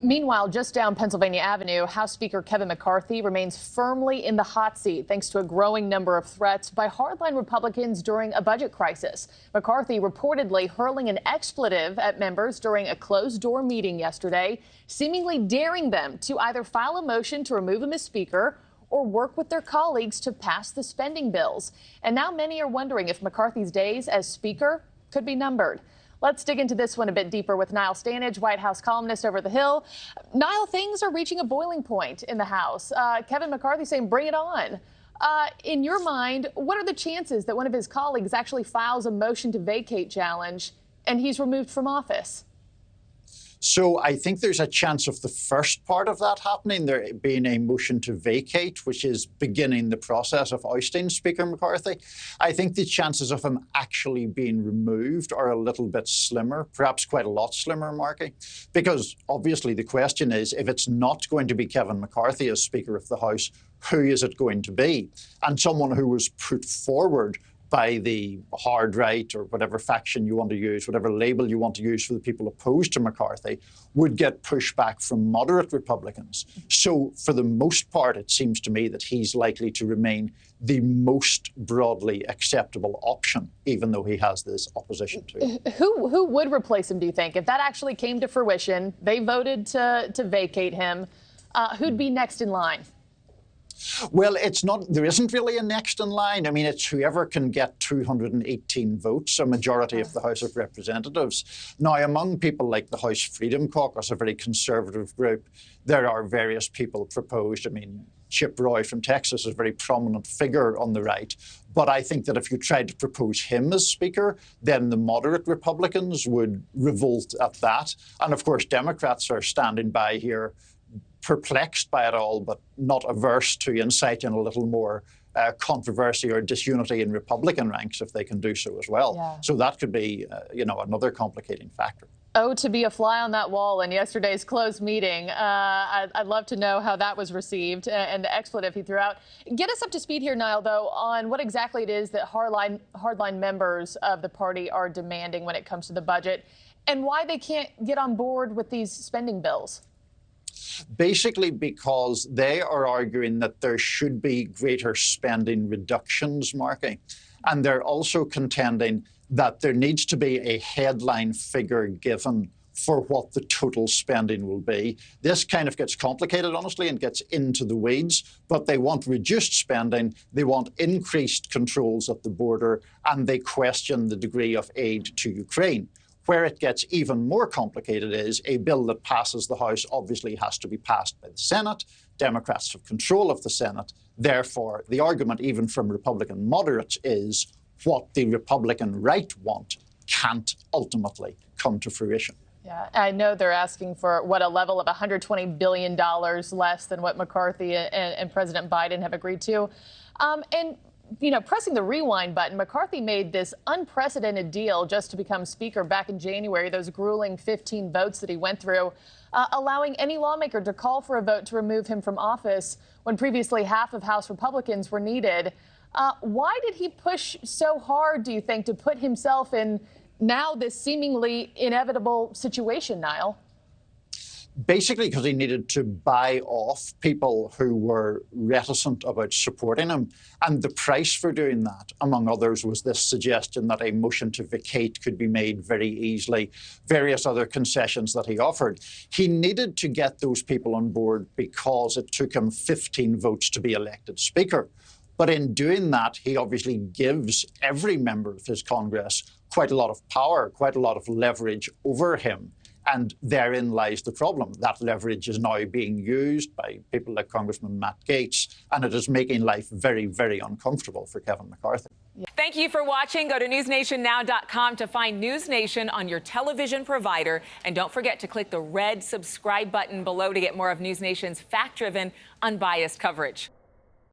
Meanwhile, just down Pennsylvania Avenue, House Speaker Kevin McCarthy remains firmly in the hot seat thanks to a growing number of threats by hardline Republicans during a budget crisis. McCarthy reportedly hurling an expletive at members during a closed-door meeting yesterday, seemingly daring them to either file a motion to remove him as Speaker or work with their colleagues to pass the spending bills. And now many are wondering if McCarthy's days as Speaker could be numbered. Let's dig into this one a bit deeper with Niall Stanage, White House columnist over the Hill. Niall, things are reaching a boiling point in the House. Kevin McCarthy saying, bring it on. In your mind, what are the chances that one of his colleagues actually files a motion to vacate challenge and he's removed from office? So I think there's a chance of the first part of that happening, there being a motion to vacate, which is beginning the process of ousting Speaker McCarthy. I think the chances of him actually being removed are a little bit slimmer, perhaps quite a lot slimmer, Marky, because obviously the question is, if it's not going to be Kevin McCarthy as Speaker of the House, who is it going to be? And someone who was put forward by the hard right or whatever faction you want to use, whatever label you want to use for the people opposed to McCarthy, would get pushback from moderate Republicans. So for the most part, it seems to me that he's likely to remain the most broadly acceptable option, even though he has this opposition to it. Who would replace him, do you think? If that actually came to fruition, they voted to vacate him, who'd be next in line? Well, there isn't really a next in line. I mean, it's whoever can get 218 votes, a majority of the House of Representatives. Now, among people like the House Freedom Caucus, a very conservative group, there are various people proposed. I mean, Chip Roy from Texas is a very prominent figure on the right. But I think that if you tried to propose him as Speaker, then the moderate Republicans would revolt at that. And of course, Democrats are standing by here, perplexed by it all, but not averse to inciting a little more controversy or disunity in Republican ranks if they can do so as well. Yeah. So that could be, another complicating factor. Oh, to be a fly on that wall in yesterday's closed meeting. I'd love to know how that was received and the expletive he threw out. Get us up to speed here, Niall, though, on what exactly it is that hardline members of the party are demanding when it comes to the budget and why they can't get on board with these spending bills. Basically because they are arguing that there should be greater spending reductions, Marky. And they're also contending that there needs to be a headline figure given for what the total spending will be. This kind of gets complicated, honestly, and gets into the weeds, but they want reduced spending, they want increased controls at the border, and they question the degree of aid to Ukraine. Where it gets even more complicated is a bill that passes the House obviously has to be passed by the Senate. Democrats have control of the Senate. Therefore, the argument even from Republican moderates is what the Republican right want can't ultimately come to fruition. Yeah, I know they're asking for a level of $120 billion less than what McCarthy and President Biden have agreed to. Pressing the rewind button, McCarthy made this unprecedented deal just to become Speaker back in January, those grueling 15 votes that he went through, allowing any lawmaker to call for a vote to remove him from office when previously half of House Republicans were needed. Why did he push so hard, do you think, to put himself in now this seemingly inevitable situation, Niall? Basically because he needed to buy off people who were reticent about supporting him. And the price for doing that, among others, was this suggestion that a motion to vacate could be made very easily, various other concessions that he offered. He needed to get those people on board because it took him 15 votes to be elected Speaker. But in doing that, he obviously gives every member of his Congress quite a lot of power, quite a lot of leverage over him. And therein lies the problem. That leverage is now being used by people like Congressman Matt Gaetz, and it is making life very, very uncomfortable for Kevin McCarthy. Thank you for watching. Go to newsnationnow.com to find News Nation on your television provider. And don't forget to click the red subscribe button below to get more of News Nation's fact-driven, unbiased coverage.